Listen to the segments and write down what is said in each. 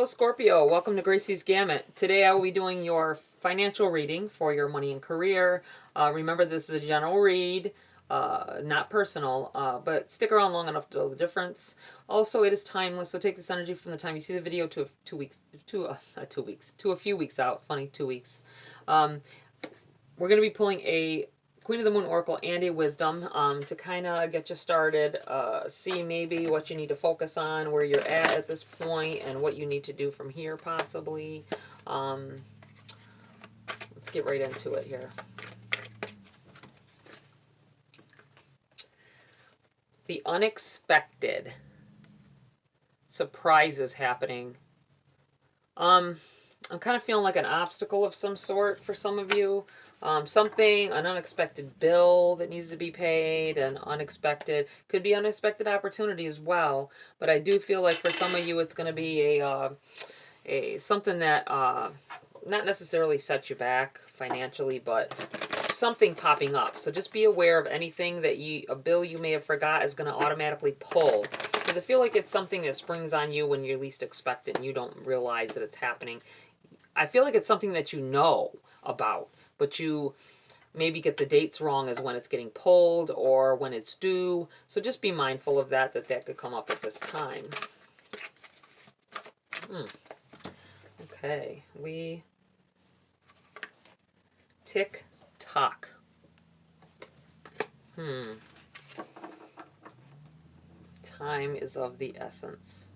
Hello Scorpio, welcome to GRAYCI'S Gamut. Today I will be doing your financial reading for your money and career. Remember, this is a general read, not personal, but stick around long enough to know the difference. Also, it is timeless, so take this energy from the time you see the video to a few weeks out. Funny, 2 weeks. We're going to be pulling a Queen of the Moon Oracle and a Wisdom to kind of get you started, see maybe what you need to focus on, where you're at this point, and what you need to do from here possibly. Let's get right into it here. The unexpected surprises happening. I'm kind of feeling like an obstacle of some sort for some of you. An unexpected bill that needs to be paid, could be unexpected opportunity as well. But I do feel like for some of you, it's going to be something that not necessarily sets you back financially, but something popping up. So just be aware of anything that a bill you may have forgot is going to automatically pull. Because I feel like it's something that springs on you when you least expect it and you don't realize that it's happening. I feel like it's something that you know about, but you maybe get the dates wrong as when it's getting pulled or when it's due. So just be mindful of that could come up at this time. Okay, we tick tock. Time is of the essence.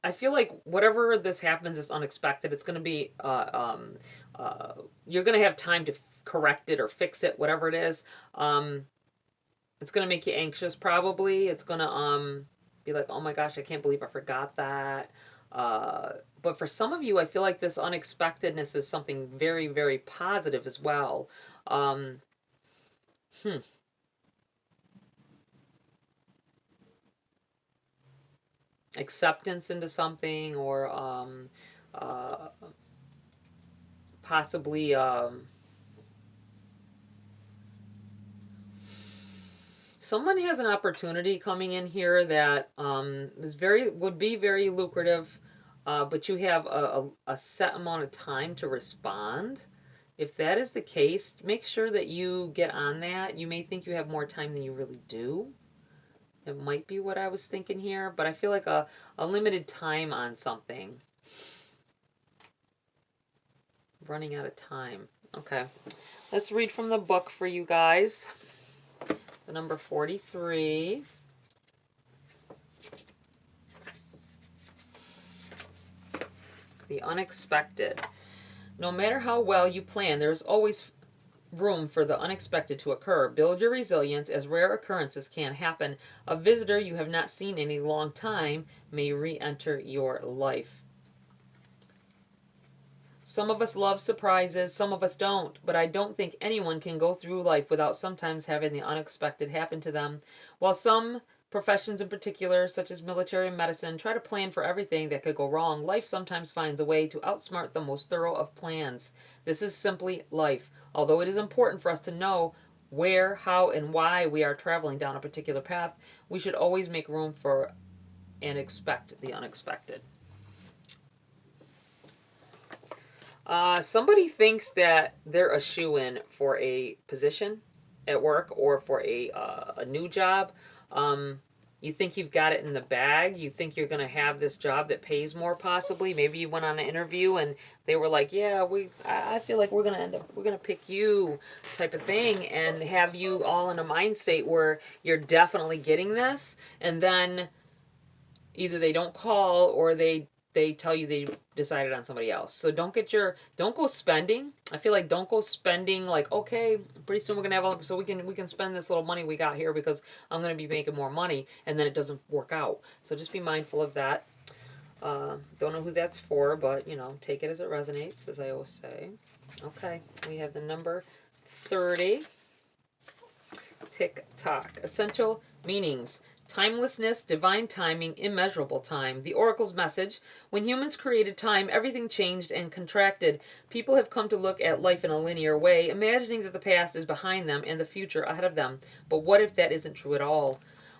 I feel like whatever this happens is unexpected. It's going to be, you're going to have time to correct it or fix it, whatever it is. It's going to make you anxious probably. It's going to be like, oh my gosh, I can't believe I forgot that. But for some of you, I feel like this unexpectedness is something very, very positive as well. Acceptance into something, or possibly someone has an opportunity coming in here that would be very lucrative, but you have a set amount of time to respond. If that is the case, make sure that you get on that. You may think you have more time than you really do. It might be what I was thinking here, but I feel like a limited time on something. Running out of time. Okay. Let's read from the book for you guys. The number 43. The unexpected. No matter how well you plan, there's always room for the unexpected to occur. Build your resilience, as rare occurrences can happen. A visitor you have not seen in a long time may re-enter your life. Some of us love surprises, some of us don't, but I don't think anyone can go through life without sometimes having the unexpected happen to them. While some professions in particular, such as military and medicine, try to plan for everything that could go wrong, life sometimes finds a way to outsmart the most thorough of plans. This is simply life. Although it is important for us to know where, how, and why we are traveling down a particular path, we should always make room for and expect the unexpected. Somebody thinks that they're a shoo-in for a position at work or for a new job. You think you've got it in the bag. You think you're going to have this job that pays more possibly. Maybe you went on an interview and they were like, yeah, I feel like we're going to pick you, type of thing, and have you all in a mind state where you're definitely getting this. And then either they don't call or they tell you they decided on somebody else. So don't go spending. I feel like don't go spending like, okay, pretty soon we're going to have so we can spend this little money we got here because I'm going to be making more money, and then it doesn't work out. So just be mindful of that. Don't know who that's for, but take it as it resonates, as I always say. Okay, we have the number 30. Tick tock. Essential meanings. Timelessness, divine timing, immeasurable time. The oracle's message: when humans created time, everything changed and contracted. People have come to look at life in a linear way, imagining that the past is behind them and the future ahead of them. But what if that isn't true at all?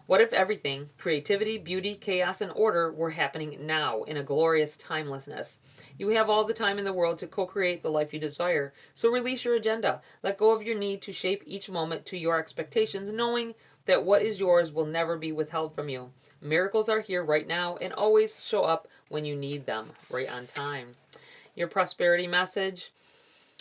What if everything, creativity, beauty, chaos, and order, were happening now in a glorious timelessness? You have all the time in the world to co-create the life you desire. So release your agenda. Let go of your need to shape each moment to your expectations, knowing that what is yours will never be withheld from you. Miracles are here right now and always show up when you need them, right on time. Your prosperity message.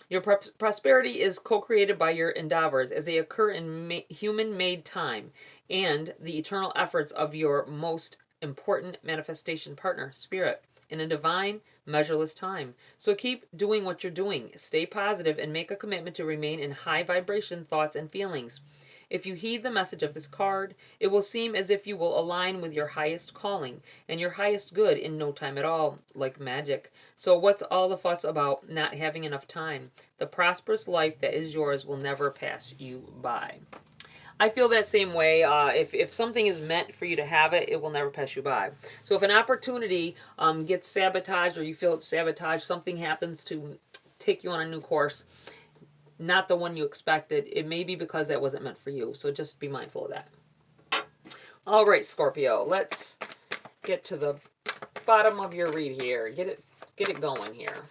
Your prosperity is co-created by your endeavors as they occur in human-made time and the eternal efforts of your most important manifestation partner, Spirit, in a divine, measureless time. So keep doing what you're doing. Stay positive and make a commitment to remain in high vibration thoughts and feelings. If you heed the message of this card, it will seem as if you will align with your highest calling and your highest good in no time at all, like magic. So what's all the fuss about not having enough time? The prosperous life that is yours will never pass you by. I feel that same way. If something is meant for you to have it, it will never pass you by. So if an opportunity gets sabotaged, or you feel it's sabotaged, something happens to take you on a new course, not the one you expected, it may be because that wasn't meant for you. So just be mindful of that. All right, Scorpio, let's get to the bottom of your read here. Get it going here.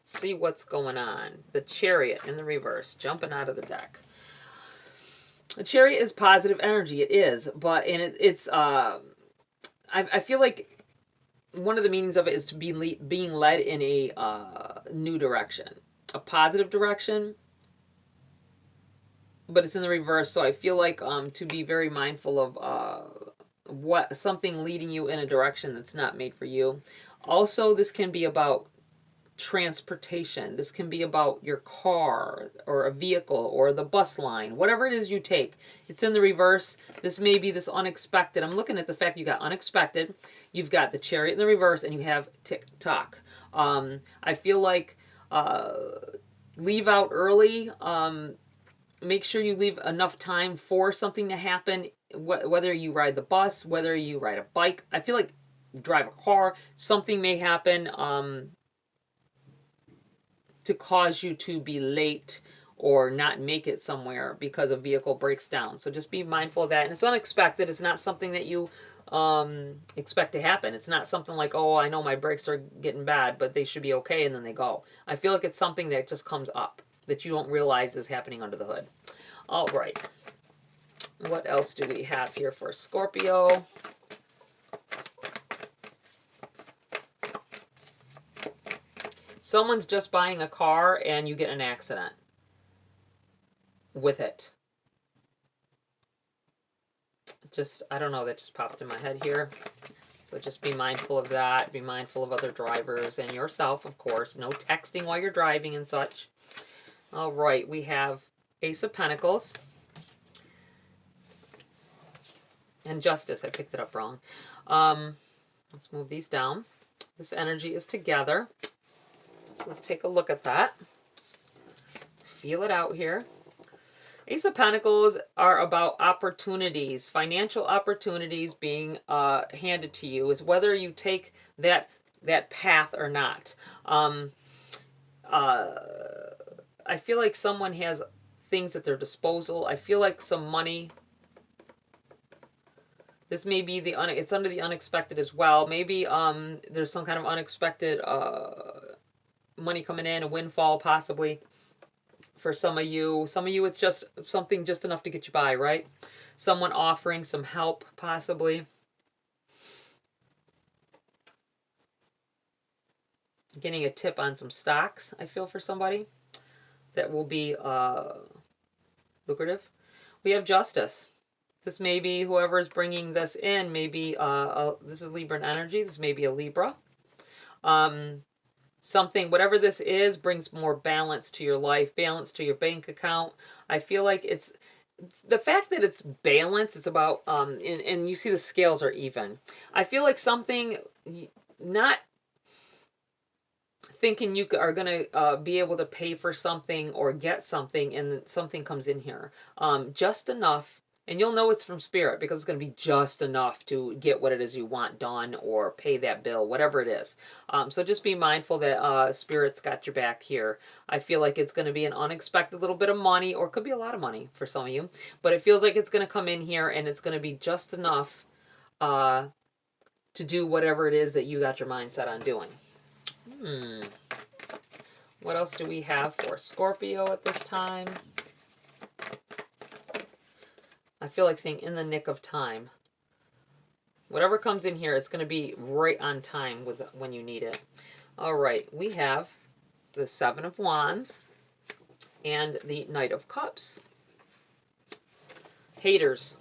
See what's going on. The Chariot in the reverse, jumping out of the deck. The Chariot is positive energy. It is, but I feel like one of the meanings of it is to be being led in a new direction, a positive direction, but it's in the reverse. So I feel like to be very mindful of what something leading you in a direction that's not made for you. Also, this can be about transportation. This can be about your car or a vehicle or the bus line, whatever it is you take. It's in the reverse. This may be this unexpected. I'm looking at the fact you got unexpected, you've got the Chariot in the reverse, and you have tick-tock. I feel like leave out early. Make sure you leave enough time for something to happen, whether you ride the bus, whether you ride a bike. I feel like drive a car, something may happen to cause you to be late or not make it somewhere because a vehicle breaks down. So just be mindful of that. And it's unexpected. It's not something that you expect to happen. It's not something like, oh, I know my brakes are getting bad, but they should be okay, and then they go. I feel like it's something that just comes up that you don't realize is happening under the hood. All right. What else do we have here for Scorpio? Someone's just buying a car and you get an accident with it. Just, I don't know, that just popped in my head here. So just be mindful of that. Be mindful of other drivers and yourself, of course. No texting while you're driving and such. All right, we have Ace of Pentacles. And Justice, I picked it up wrong. Let's move these down. This energy is together. So let's take a look at that. Feel it out here. Ace of Pentacles are about opportunities, financial opportunities being handed to you. Is whether you take that path or not. I feel like someone has things at their disposal. I feel like some money. This may be it's under the unexpected as well. Maybe there's some kind of unexpected money coming in, a windfall possibly for some of you. Some of you, it's just something just enough to get you by, right? Someone offering some help possibly. Getting a tip on some stocks, I feel, for somebody. That will be lucrative. We have Justice. This may be whoever is bringing this in. Maybe this is Libran energy. This may be a Libra. Something, whatever this is, brings more balance to your life, balance to your bank account. I feel like it's the fact that it's balance. It's about and you see the scales are even. I feel like something, not thinking you are going to be able to pay for something or get something, and something comes in here. Just enough And you'll know it's from Spirit because it's going to be just enough to get what it is you want done or pay that bill, whatever it is. So just be mindful that Spirit's got your back here. I feel like it's going to be an unexpected little bit of money, or it could be a lot of money for some of you. But it feels like it's going to come in here and it's going to be just enough to do whatever it is that you got your mind set on doing. What else do we have for Scorpio at this time? I feel like saying in the nick of time. Whatever comes in here, it's going to be right on time with when you need it. All right, we have the Seven of Wands and the Knight of Cups. Haters.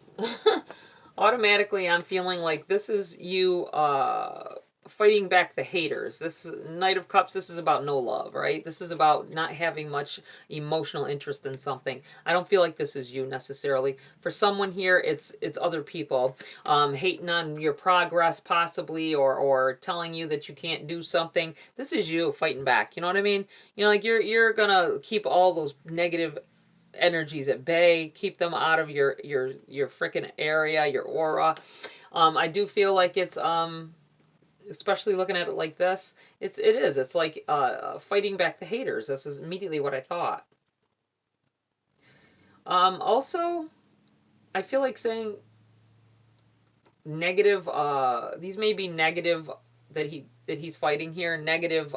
Automatically, I'm feeling like this is you fighting back the haters. This Knight of Cups, this is about no love, right? This is about not having much emotional interest in something. I don't feel like this is you necessarily. For someone here, it's other people hating on your progress possibly, or telling you that you can't do something. This is you fighting back. You know what I mean? You know, like you're gonna keep all those negative energies at bay, keep them out of your freaking area, your aura. I do feel like it's especially looking at it like this, it's like fighting back the haters. This is immediately what I thought. Also, I feel like saying negative, these may be negative that he's fighting here, negative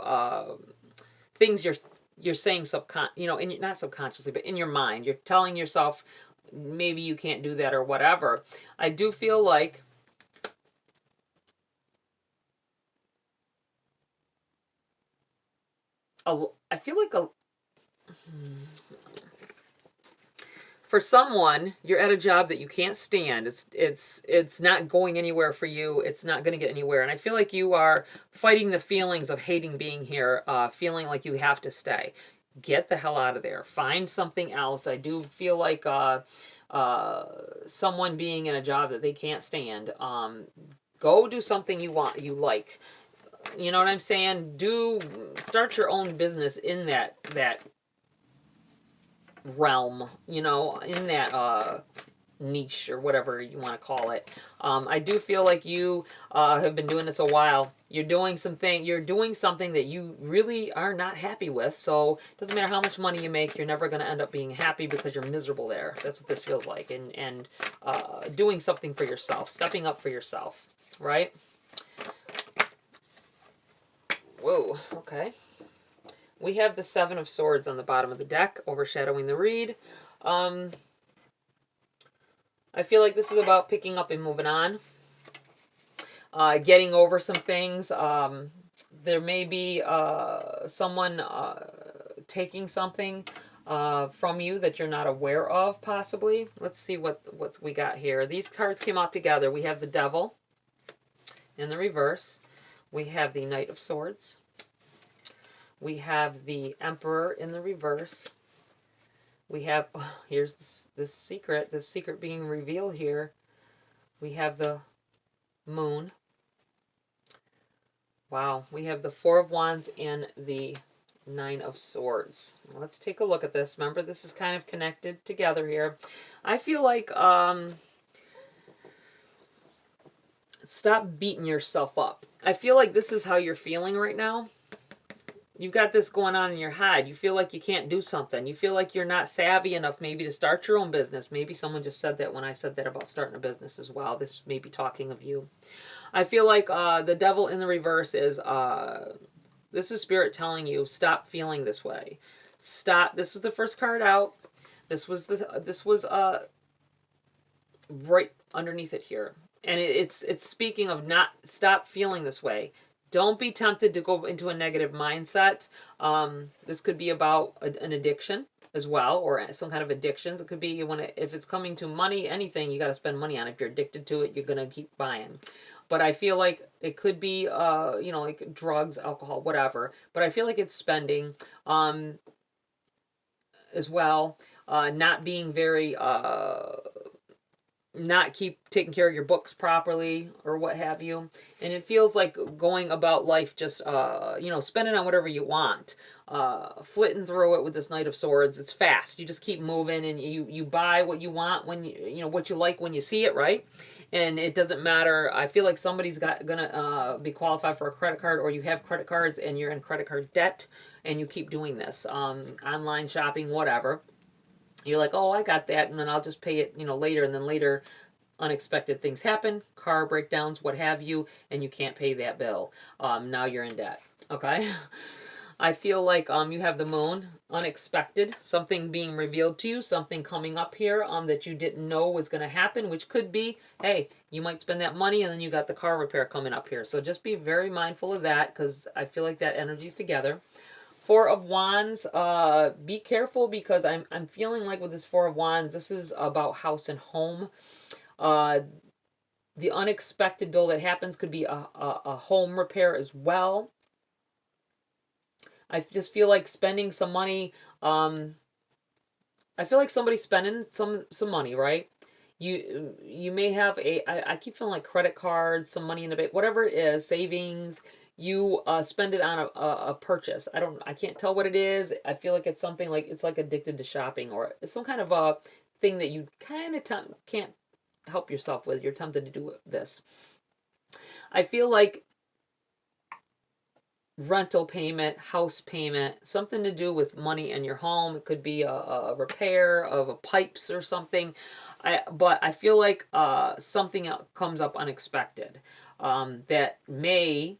things you're saying not subconsciously, but in your mind. You're telling yourself maybe you can't do that or whatever. I do feel like for someone, you're at a job that you can't stand. It's not going anywhere for you. It's not going to get anywhere. And I feel like you are fighting the feelings of hating being here, feeling like you have to stay. Get the hell out of there. Find something else. I do feel like someone being in a job that they can't stand. Go do something you like. You know what I'm saying? Start your own business in that realm, you know, in that niche or whatever you want to call it. I do feel like you have been doing this a while. You're doing something that you really are not happy with. So it doesn't matter how much money you make, you're never going to end up being happy because you're miserable there. That's what this feels like. And doing something for yourself, stepping up for yourself, right? Whoa, okay. We have the Seven of Swords on the bottom of the deck, overshadowing the read. I feel like this is about picking up and moving on. Getting over some things. There may be someone taking something from you that you're not aware of, possibly. Let's see what we got here. These cards came out together. We have the Devil in the reverse. We have the Knight of Swords. We have the Emperor in the reverse. We have, here's this secret being revealed here. We have the Moon. Wow, we have the Four of Wands and the Nine of Swords. Let's take a look at this. Remember, this is kind of connected together here. I feel like, stop beating yourself up. I feel like this is how you're feeling right now. You've got this going on in your head. You feel like you can't do something. You feel like you're not savvy enough maybe to start your own business. Maybe someone just said that when I said that about starting a business as well. This may be talking of you. I feel like the Devil in the reverse is, this is Spirit telling you, stop feeling this way. Stop. This was the first card out. This was right underneath it here. And it's speaking of stop feeling this way. Don't be tempted to go into a negative mindset. This could be about an addiction as well, or some kind of addictions. It could be if it's coming to money, anything, you got to spend money on. If you're addicted to it, you're going to keep buying. But I feel like it could be, like drugs, alcohol, whatever. But I feel like it's spending as well. Not being very... not keep taking care of your books properly or what have you. And it feels like going about life just, spending on whatever you want. flitting through it with this Knight of Swords. It's fast. You just keep moving, and you buy what you want when you know what you like when you see it, right? And it doesn't matter. I feel like somebody's gonna be qualified for a credit card, or you have credit cards and you're in credit card debt, and you keep doing this online shopping, whatever. You're like, oh, I got that, and then I'll just pay it, later, and then later unexpected things happen, car breakdowns, what have you, and you can't pay that bill. Now you're in debt. Okay. I feel like you have the moon, unexpected, something being revealed to you, something coming up here that you didn't know was going to happen, which could be, hey, you might spend that money and then you got the car repair coming up here. So just be very mindful of that, because I feel like that energy's together. Four of Wands, be careful, because I'm feeling like with this Four of Wands, this is about house and home. The unexpected bill that happens could be a home repair as well. I just feel like spending some money. I feel like somebody's spending some money, right? You may have I keep feeling like credit cards, some money in the bank, whatever it is, savings. You spend it on a purchase. I can't tell what it is. I feel like it's something like, it's like addicted to shopping, or it's some kind of a thing that you kind of can't help yourself with. You're tempted to do this. I feel like rental payment, house payment, something to do with money in your home. It could be a repair of a pipes or something. But I feel like something else comes up unexpected that may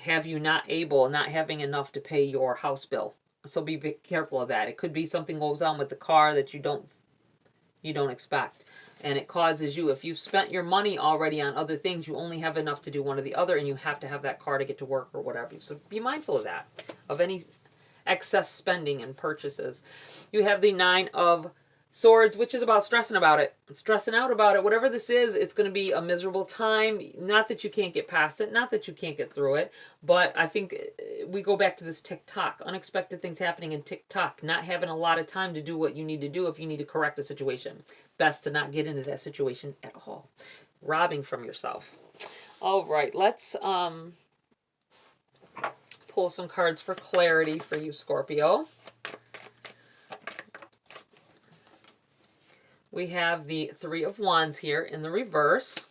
have you not having enough to pay your house bill. So be careful of that. It could be something goes on with the car that you don't expect. And it causes you, if you've spent your money already on other things, you only have enough to do one or the other, and you have to have that car to get to work or whatever. So be mindful of that, of any excess spending and purchases. You have the Nine of Swords, which is about stressing about it. Stressing out about it. Whatever this is, it's going to be a miserable time. Not that you can't get past it. Not that you can't get through it. But I think we go back to this tick-tock. Unexpected things happening in tick-tock. Not having a lot of time to do what you need to do if you need to correct a situation. Best to not get into that situation at all. Robbing from yourself. All right. Let's pull some cards for clarity for you, Scorpio. We have the Three of Wands here in the reverse.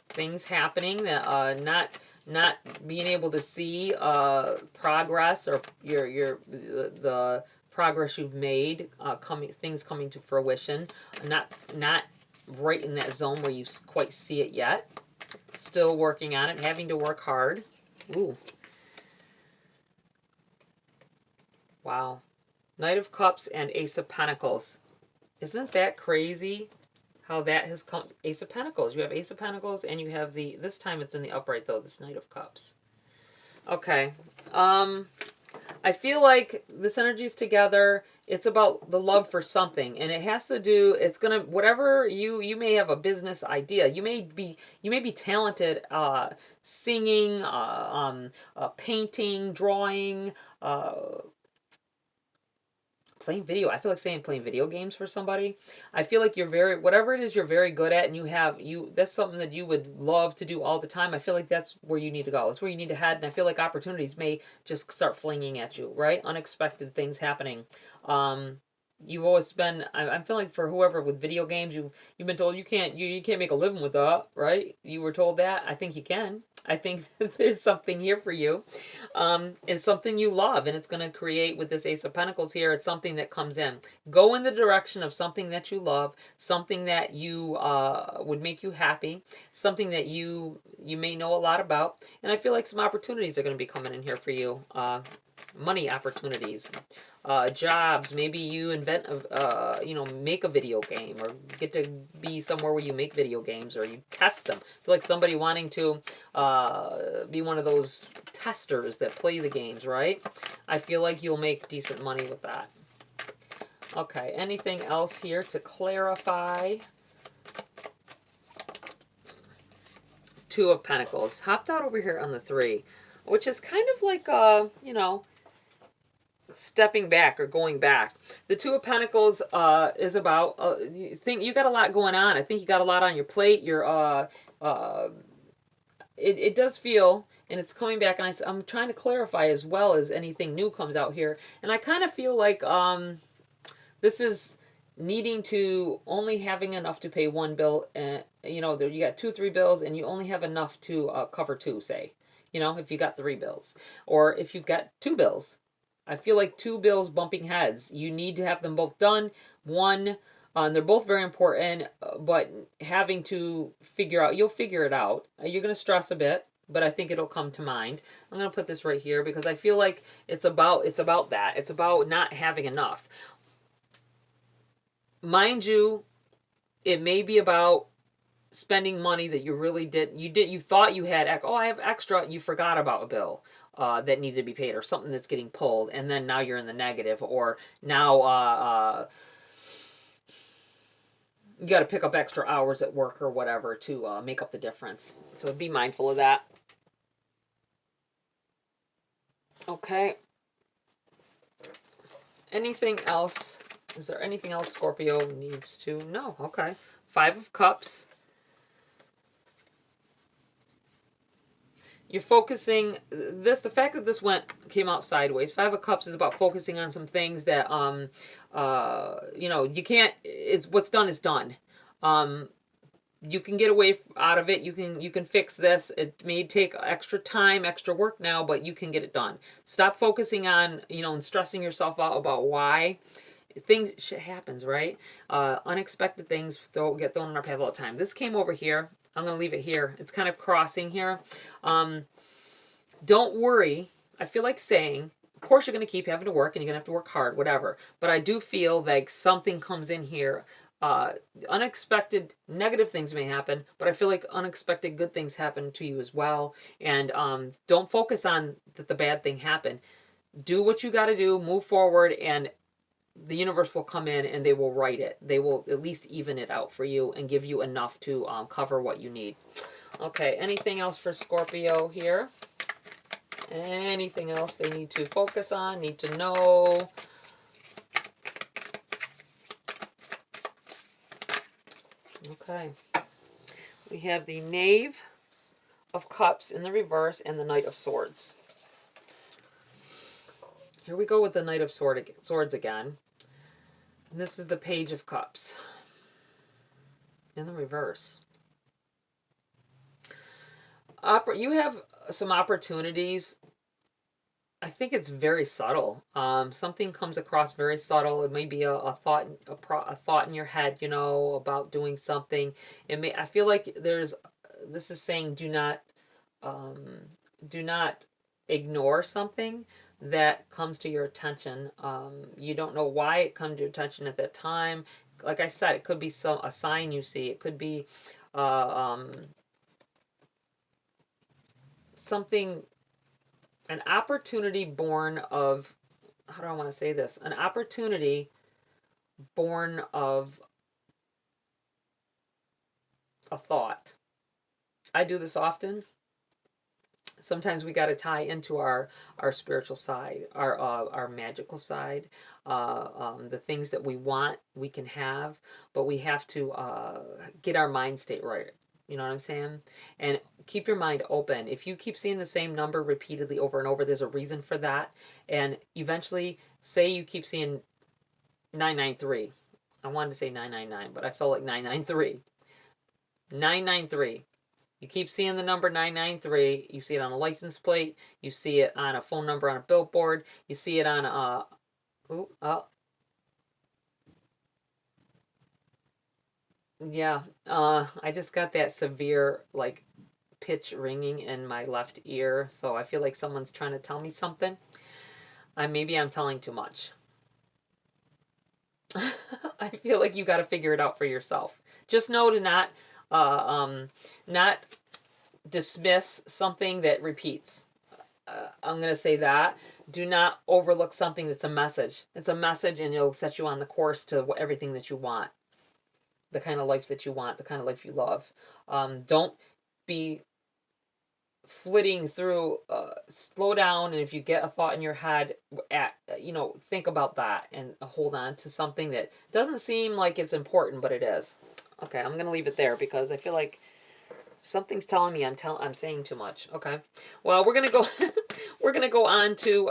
Things happening that not being able to see progress, or the progress you've made, things coming to fruition. Not right in that zone where you quite see it yet. Still working on it, having to work hard. Ooh. Wow. Knight of Cups and Ace of Pentacles. Isn't that crazy how that has come? Ace of Pentacles. You have Ace of Pentacles, and you have this time it's in the upright though, this Knight of Cups. Okay. I feel like this energy's together. It's about the love for something, and it has to do, it's going to, whatever you may have a business idea. You may be talented singing, painting, drawing, playing video. I feel like saying playing video games for somebody. I feel like you're whatever it is you're very good at, and that's something that you would love to do all the time. I feel like that's where you need to go. It's where you need to head, and I feel like opportunities may just start flinging at you, right? Unexpected things happening. You've always been, I'm feeling like for whoever with video games, you've been told you can't make a living with that, right? You were told that. I think you can. I think that there's something here for you. It's something you love, and it's going to create, with this Ace of Pentacles here, it's something that comes in. Go in the direction of something that you love, something that you would make you happy, something that you may know a lot about, and I feel like some opportunities are going to be coming in here for you. Money opportunities, jobs. Maybe you invent make a video game, or get to be somewhere where you make video games, or you test them. I feel like somebody wanting to be one of those testers that play the games, right? I feel like you'll make decent money with that. Okay, anything else here to clarify? Two of Pentacles. Hopped out over here on the three, which is kind of like, stepping back or going back. The Two of Pentacles is about, you got a lot going on. I think you got a lot on your plate. It does feel, and it's coming back, and I'm trying to clarify as well as anything new comes out here. And I kind of feel like this is needing to only having enough to pay one bill, and you know, you got 2, 3 bills, and you only have enough to cover two, say, you know, if you got 3 bills, or if you've got 2 bills. I feel like 2 bills bumping heads. You need to have them both done. One, they're both very important, but having to figure out, you'll figure it out. You're going to stress a bit, but I think it'll come to mind. I'm going to put this right here because I feel like it's about that. It's about not having enough. Mind you, it may be about spending money that you really you thought you had, I have extra, you forgot about a bill that needed to be paid, or something that's getting pulled, and then now you're in the negative, or now you got to pick up extra hours at work or whatever to make up the difference. So be mindful of that. Okay. Anything else? Is there anything else Scorpio needs to know? Okay. 5 of Cups. You're focusing this, the fact that this came out sideways. 5 of Cups is about focusing on some things that you know, you can't, it's what's done is done. You can get away out of it. You can fix this. It may take extra time, extra work now, but you can get it done. Stop focusing on, you know, and stressing yourself out about why. Shit happens, right? Unexpected things get thrown in our path all the time. This came over here. I'm going to leave it here. It's kind of crossing here. Don't worry. I feel like saying, of course you're going to keep having to work, and you're going to have to work hard, whatever. But I do feel like something comes in here. Unexpected negative things may happen, but I feel like unexpected good things happen to you as well. And don't focus on that the bad thing happened. Do what you got to do, move forward, and the universe will come in and they will right it. They will at least even it out for you and give you enough to cover what you need. Okay, anything else for Scorpio here? Anything else they need to focus on, need to know? Okay. We have the Knave of Cups in the reverse and the Knight of Swords. Here we go with the Knight of Swords again. And this is the Page of Cups in the reverse. You have some opportunities. I think it's very subtle. Something comes across very subtle. It may be a thought, a thought in your head, you know, about doing something. I feel like this is saying do not ignore something that comes to your attention. You don't know why it comes to your attention at that time. Like I said, it could be a sign you see. It could be something, an opportunity born of, how do I want to say this? An opportunity born of a thought. I do this often. Sometimes we got to tie into our spiritual side, our magical side, the things that we want, we can have, but we have to get our mind state right. You know what I'm saying? And keep your mind open. If you keep seeing the same number repeatedly over and over, there's a reason for that. And eventually, say you keep seeing 993. I wanted to say 999, but I felt like 993. 993. You keep seeing the number 993. You see it on a license plate. You see it on a phone number on a billboard. You see it on a... Yeah, I just got that severe, like, pitch ringing in my left ear, so I feel like someone's trying to tell me something. Maybe I'm telling too much. I feel like you got to figure it out for yourself. Just know to not dismiss something that repeats. I'm going to say that. Do not overlook something that's a message. It's a message, and it'll set you on the course to everything that you want. The kind of life that you want, the kind of life you love. Don't be flitting through. Slow down, and if you get a thought in your head, think about that and hold on to something that doesn't seem like it's important, but it is. Okay, I'm going to leave it there because I feel like Something's telling me I'm saying too much. Okay. Well, we're gonna go. We're gonna go on to.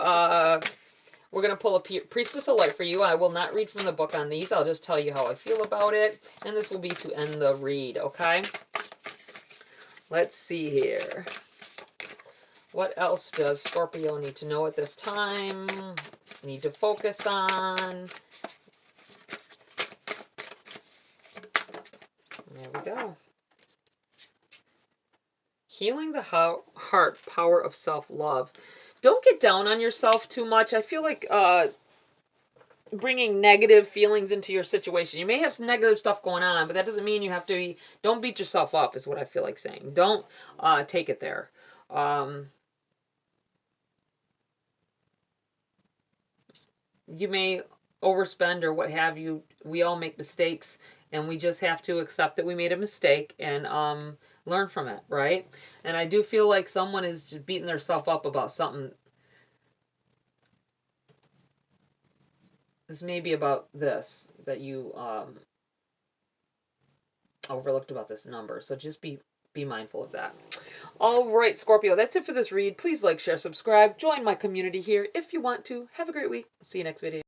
We're gonna pull a Priestess of Light for you. I will not read from the book on these. I'll just tell you how I feel about it, and this will be to end the read. Okay. Let's see here. What else does Scorpio need to know at this time? Need to focus on. There we go. Healing the heart, power of self-love. Don't get down on yourself too much. I feel like bringing negative feelings into your situation. You may have some negative stuff going on, but that doesn't mean you have to be... Don't beat yourself up is what I feel like saying. Don't take it there. You may overspend or what have you. We all make mistakes, and we just have to accept that we made a mistake and learn from it, right? And I do feel like someone is just beating themselves up about something. This may be about this, that you overlooked about this number. So just be mindful of that. All right, Scorpio, that's it for this read. Please like, share, subscribe. Join my community here if you want to. Have a great week. See you next video.